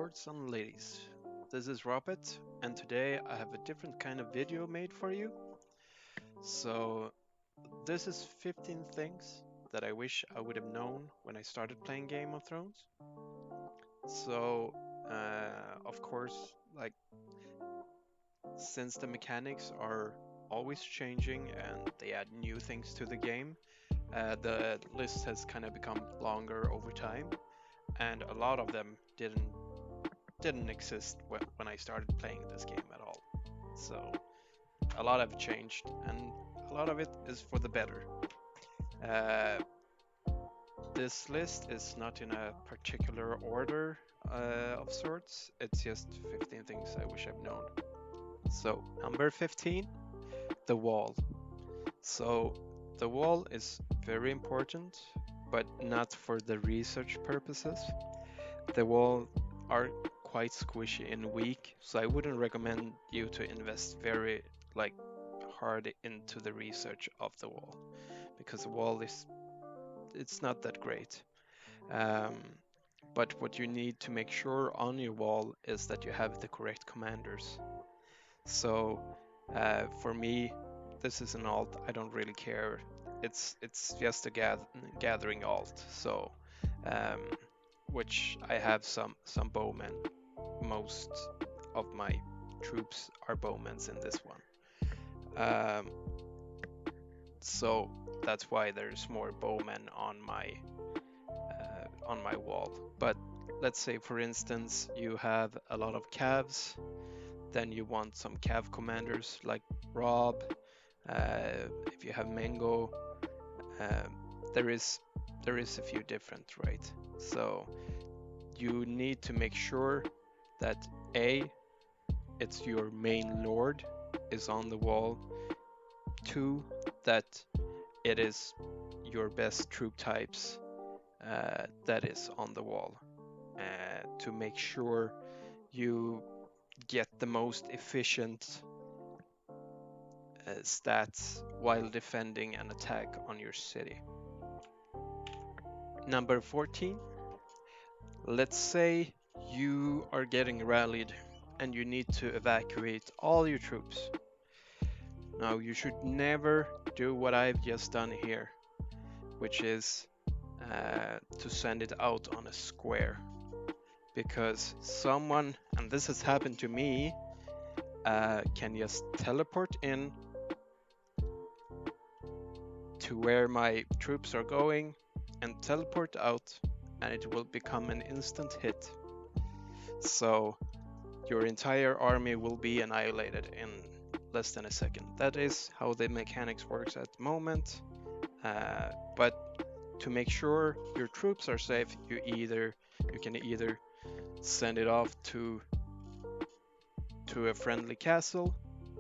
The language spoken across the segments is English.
lords and ladies. This is Roppet, and today I have a different kind of video made for you. So, this is 15 things that I wish I would have known when I started playing Game of Thrones. So, of course, like, since the mechanics are always changing and they add new things to the game, the list has kind of become longer over time, and a lot of them didn't exist when I started playing this game at all. So a lot have changed, and a lot of it is for the better. Uh, this list is not in a particular order of sorts. It's just 15 things I wish I've known. So number 15, the wall. So the wall is very important, but not for the research purposes. The wall are quite squishy and weak, so I wouldn't recommend you to invest very hard into the research of the wall, because the wall it's not that great. Um, but what you need to make sure on your wall is that you have the correct commanders. So for me, this is an alt. I don't really care. It's just a gathering alt. So um, which I have some bowmen. Most of my troops are bowmen in this one. So that's why there's more bowmen on my wall. But let's say, for instance, you have a lot of cavs, then you want some cav commanders like Rob. If you have Mango, there is a few different, right? So you need to make sure that it's your main lord is on the wall. 2, that it is your best troop types that is on the wall, to make sure you get the most efficient stats while defending an attack on your city. Number 14, let's say you are getting rallied and you need to evacuate all your troops. Now, you should never do what I've just done here, which is to send it out on a square, because someone, and this has happened to me, can just teleport in to where my troops are going and teleport out, and it will become an instant hit. So your entire army will be annihilated in less than a second. That is how the mechanics works at the moment. But to make sure your troops are safe, you can either send it off to a friendly castle,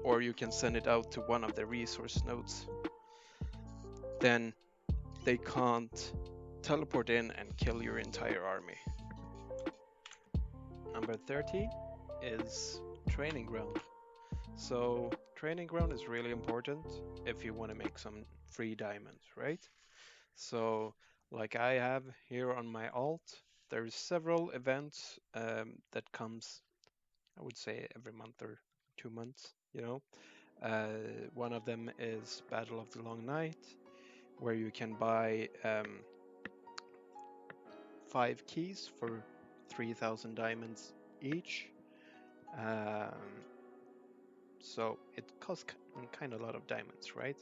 or you can send it out to one of the resource nodes. Then they can't teleport in and kill your entire army. Number 13 is training ground. So training ground is really important if you want to make some free diamonds, right? So like I have here on my alt, there's several events that comes, I would say, every month or 2 months, you know. One of them is Battle of the Long Night, where you can buy 5 keys for 3,000 diamonds each. So it costs kind of a lot of diamonds, right?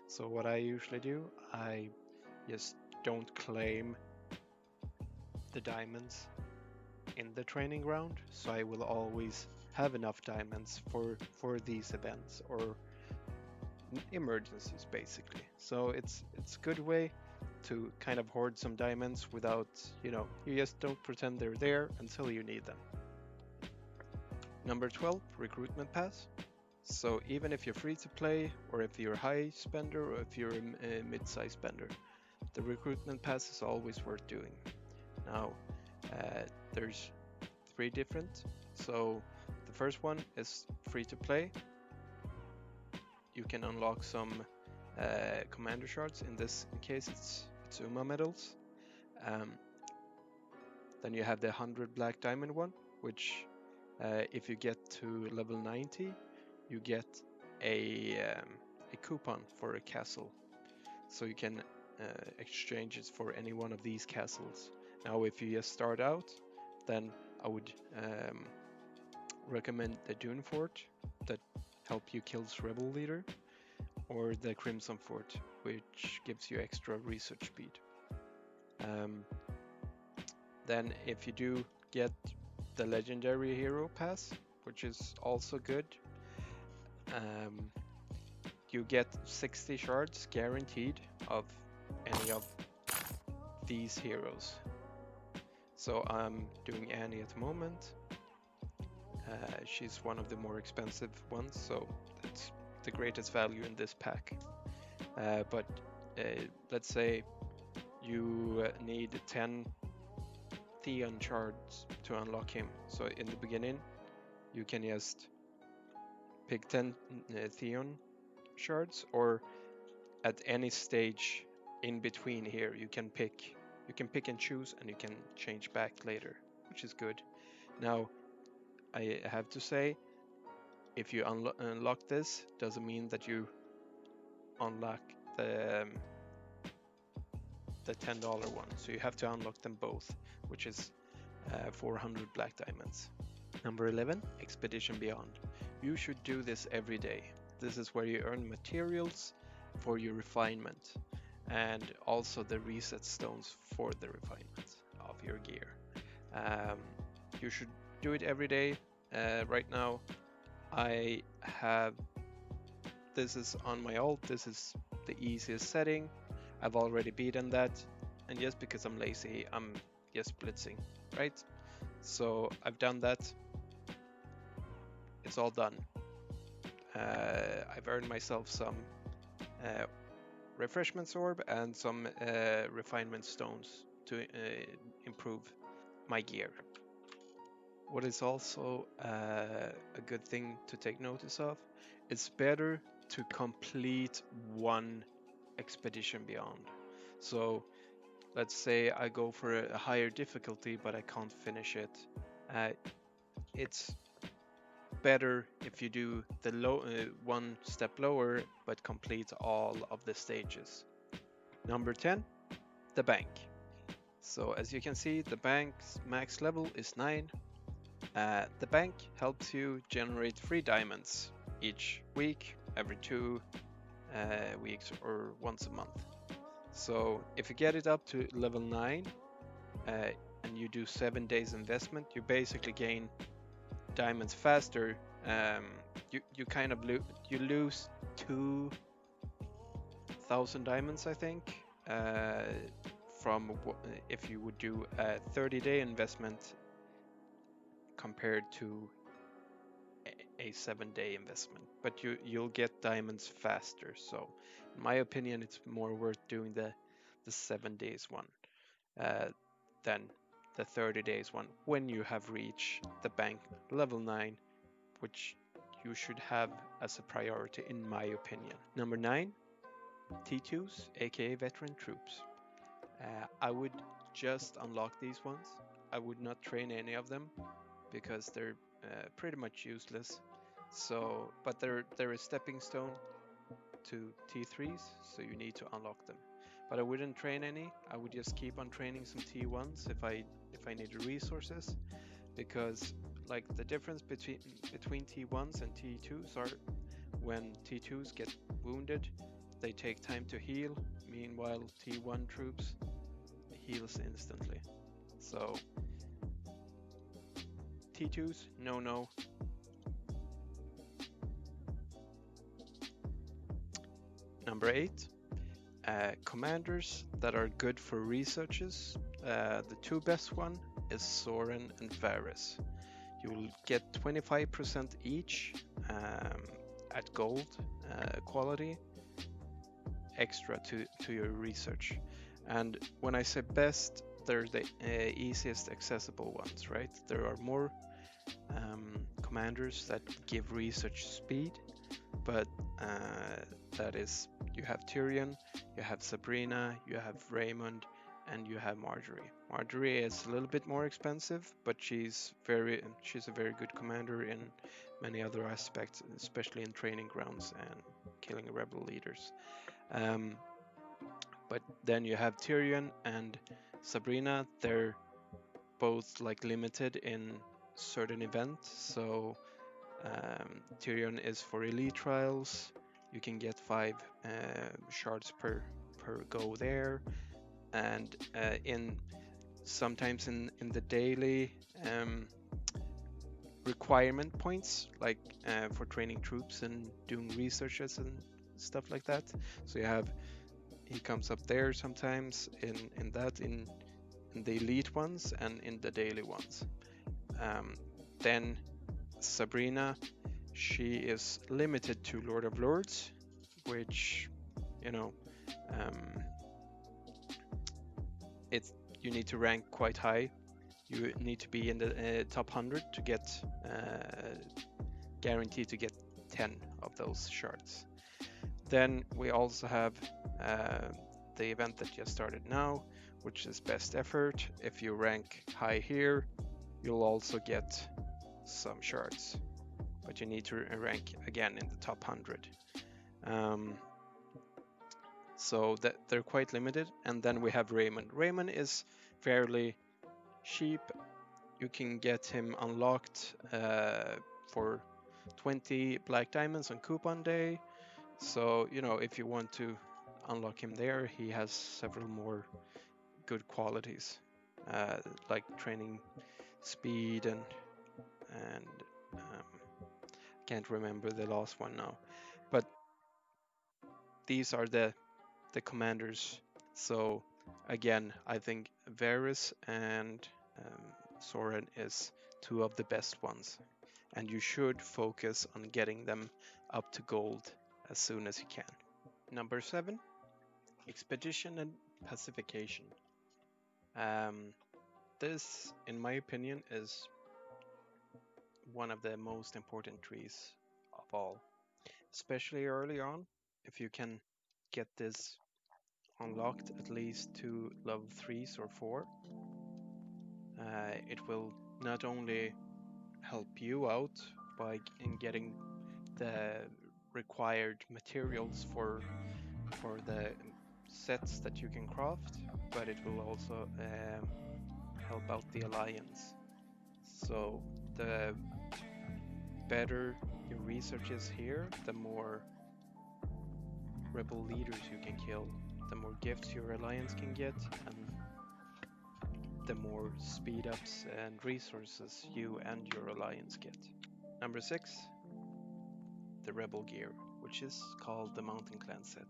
So what I usually do, I just don't claim the diamonds in the training ground, so I will always have enough diamonds for these events or emergencies, basically. So it's a good way to kind of hoard some diamonds without, you just don't pretend they're there until you need them. Number 12, Recruitment Pass. So even if you're free to play, or if you're a high spender, or if you're a mid-size spender, the Recruitment Pass is always worth doing. Now, there's 3 different. So the first one is free to play. You can unlock some commander shards. In this case, it's Uma medals. Then you have the 100 black diamond one, which if you get to level 90, you get a coupon for a castle. So you can exchange it for any one of these castles. Now, if you just start out, then I would recommend the Dune Fort that help you kill Rebel Leader, or the Crimson Fort, which gives you extra research speed. Then if you do get the Legendary Hero Pass, which is also good, you get 60 shards guaranteed of any of these heroes. So I'm doing Annie at the moment. She's one of the more expensive ones, so that's the greatest value in this pack. But let's say you need 10 Theon shards to unlock him. So in the beginning, you can just pick 10 Theon shards, or at any stage in between here, you can pick and choose, and you can change back later, which is good. Now, I have to say, if you unlock this, doesn't mean that you unlock the $10 one. So you have to unlock them both, which is 400 black diamonds. Number 11, Expedition Beyond. You should do this every day. This is where you earn materials for your refinement, and also the reset stones for the refinement of your gear. You should do it every day. Right now, this is on my alt. This is the easiest setting. I've already beaten that, and just because I'm lazy, I'm just blitzing, right? So I've done that. It's all done. I've earned myself some refreshment orb and some refinement stones to improve my gear. What is also a good thing to take notice of, it's better to complete one Expedition Beyond. So let's say I go for a higher difficulty, but I can't finish it. It's better if you do the one step lower, but complete all of the stages. Number 10, the bank. So as you can see, the bank's max level is 9. The bank helps you generate free diamonds each week, every 2 weeks, or once a month. So if you get it up to level 9 and you do 7 days investment, you basically gain diamonds faster. You kind of lose 2,000 diamonds, I think, from if you would do a 30-day investment compared to a 7-day investment, but you'll get diamonds faster. So in my opinion, it's more worth doing the 7 days one than the 30 days one when you have reached the bank level 9, which you should have as a priority in my opinion. Number 9, T2s, aka veteran troops. I would just unlock these ones. I would not train any of them because they're pretty much useless. So, but they're a stepping stone to T3s, so you need to unlock them. But I wouldn't train any. I would just keep on training some T1s if I need resources, because like the difference between T1s and T2s are when T2s get wounded, they take time to heal. Meanwhile, T1 troops heals instantly. So T2s, no. Number 8, commanders that are good for researches. The 2 best one is Soren and Varys. You will get 25% each at gold quality extra to your research. And when I say best, they're the easiest accessible ones, right? There are more commanders that give research speed, but that is, you have Tyrion, you have Sabrina, you have Raymond, and you have Marjorie. Marjorie is a little bit more expensive, but she's a very good commander in many other aspects, especially in training grounds and killing rebel leaders. But then you have Tyrion and Sabrina. They're both like limited in certain events. So Tyrion is for elite trials. You can get 5 shards per go there, and in sometimes in the daily requirement points, like for training troops and doing researches and stuff like that. So he comes up there sometimes in the elite ones and in the daily ones. Then Sabrina, she is limited to Lord of Lords, which, it's you need to rank quite high. You need to be in the top 100 to get guaranteed to get 10 of those shards. Then we also have the event that just started now, which is best effort. If you rank high here, you'll also get some shards, but you need to rank again in the top 100. So that they're quite limited. And then we have Raymond. Raymond is fairly cheap. You can get him unlocked for 20 black diamonds on coupon day. So, if you want to unlock him there, he has several more good qualities, like training speed and can't remember the last one now. But these are the commanders. So again, I think Varys and Soren is 2 of the best ones, and you should focus on getting them up to gold as soon as you can. Number 7, Expedition and Pacification. This, in my opinion, is one of the most important trees of all, especially early on. If you can get this unlocked at least to level 3s or 4, it will not only help you out in getting the required materials for the sets that you can craft, but it will also help out the alliance. So the better your research is here, the more rebel leaders you can kill, the more gifts your alliance can get, and the more speed ups and resources you and your alliance get. Number 6, the rebel gear, which is called the Mountain Clan set.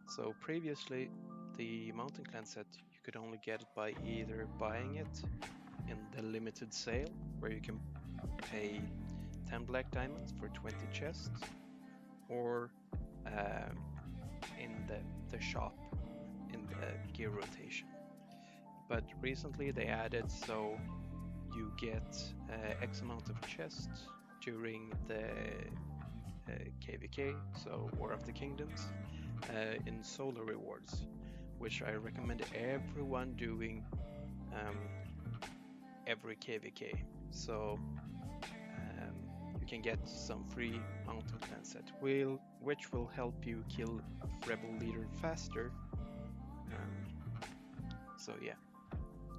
So previously, the Mountain Clan set, you could only get it by either buying it in the limited sale, where you can pay 10 black diamonds for 20 chests, or in the shop in the gear rotation. But recently they added so you get X amount of chests during the KVK, so War of the Kingdoms, in solo rewards, which I recommend everyone doing every KVK. So you can get some free Mountain Clan set, which will help you kill rebel leader faster. So yeah,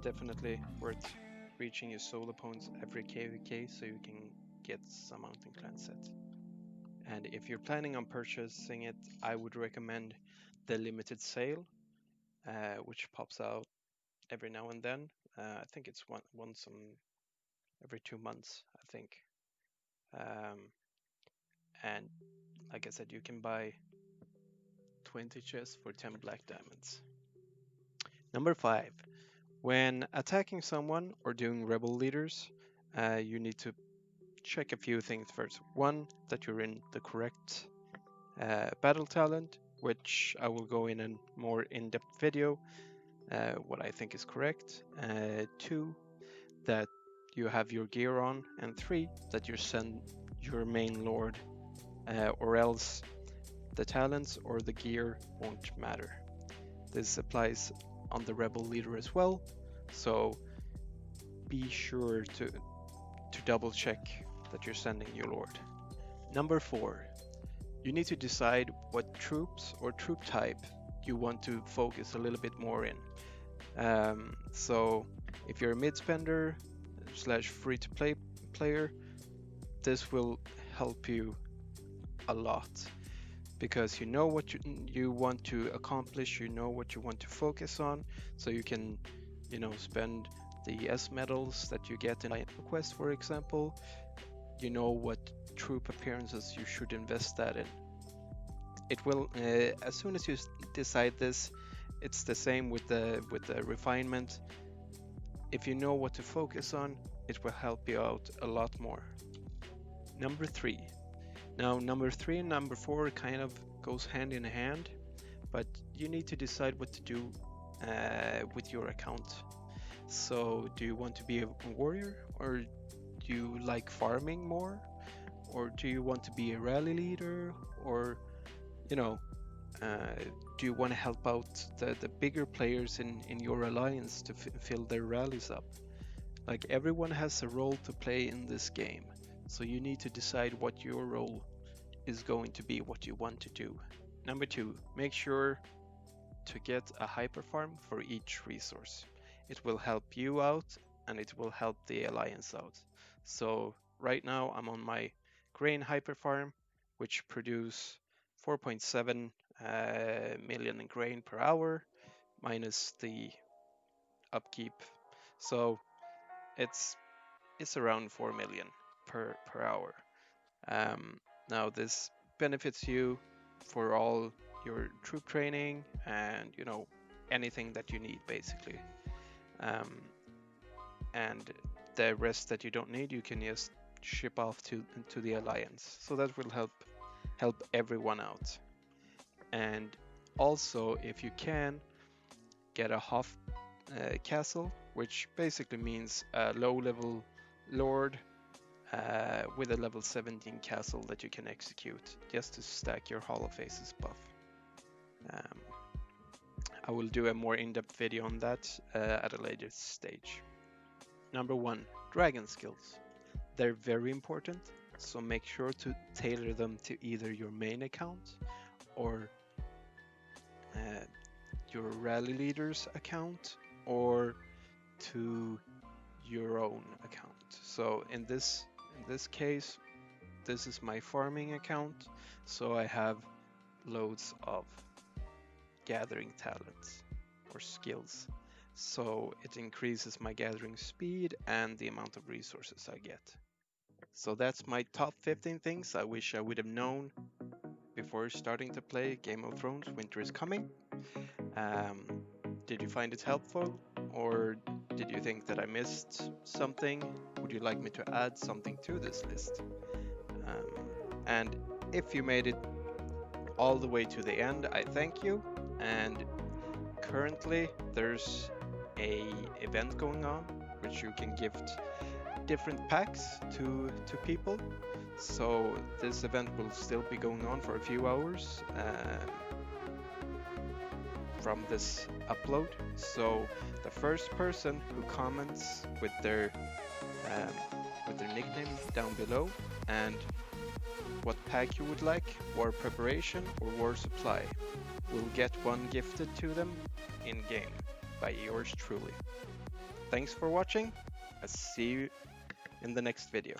definitely worth reaching your solo points every KVK so you can get some Mountain Clan set. And if you're planning on purchasing it, I would recommend the limited sale, which pops out every now and then. I think it's once every 2 months, I think. And like I said, you can buy 20 chests for 10 black diamonds. Number 5, when attacking someone or doing rebel leaders, you need to check a few things first. One, that you're in the correct battle talent, which I will go in a more in-depth video, what I think is correct. 2, that you have your gear on, and 3, that you send your main lord, or else the talents or the gear won't matter. This applies on the rebel leader as well. So be sure to double check that you're sending your lord. Number 4, you need to decide what troops or troop type you want to focus a little bit more in. So if you're a mid-spender / free-to-play player, this will help you a lot, because you know what you want to accomplish, you know what you want to focus on, so you can, spend the S medals that you get in a quest, for example. You know what troop appearances you should invest that in. It will, as soon as you decide this, it's the same with the refinement. If you know what to focus on, it will help you out a lot more. Number 3. Now, number 3 and number 4 kind of goes hand in hand, but you need to decide what to do with your account. So, do you want to be a warrior, or do you like farming more, or do you want to be a rally leader, or do you want to help out the bigger players in your alliance to fill their rallies up? Like, everyone has a role to play in this game, so you need to decide what your role is going to be, what you want to do. Number 2, make sure to get a hyper farm for each resource. It will help you out and it will help the alliance out. So right now I'm on my grain hyper farm, which produce 4.7 million in grain per hour minus the upkeep. So it's around 4 million per hour. Now this benefits you for all your troop training and anything that you need, basically. And the rest that you don't need, you can just ship off to the alliance. So that will help everyone out. And also, if you can, get a Hof castle, which basically means a low-level lord with a level 17 castle that you can execute just to stack your Hall of Faces buff. I will do a more in-depth video on that at a later stage. Number 1, dragon skills. They're very important, so make sure to tailor them to either your main account or your rally leader's account, or to your own account. So in this case, this is my farming account, so I have loads of gathering talents or skills. So it increases my gathering speed and the amount of resources I get. So that's my top 15 things I wish I would have known before starting to play Game of Thrones Winter is Coming. Did you find it helpful, or did you think that I missed something? Would you like me to add something to this list? And if you made it all the way to the end, I thank you. And currently there's a event going on which you can gift different packs to people. So this event will still be going on for a few hours from this upload. So the first person who comments with their nickname down below and what pack you would like, War Preparation or War Supply, will get one gifted to them in game by yours truly. Thanks for watching. I'll see you in the next video.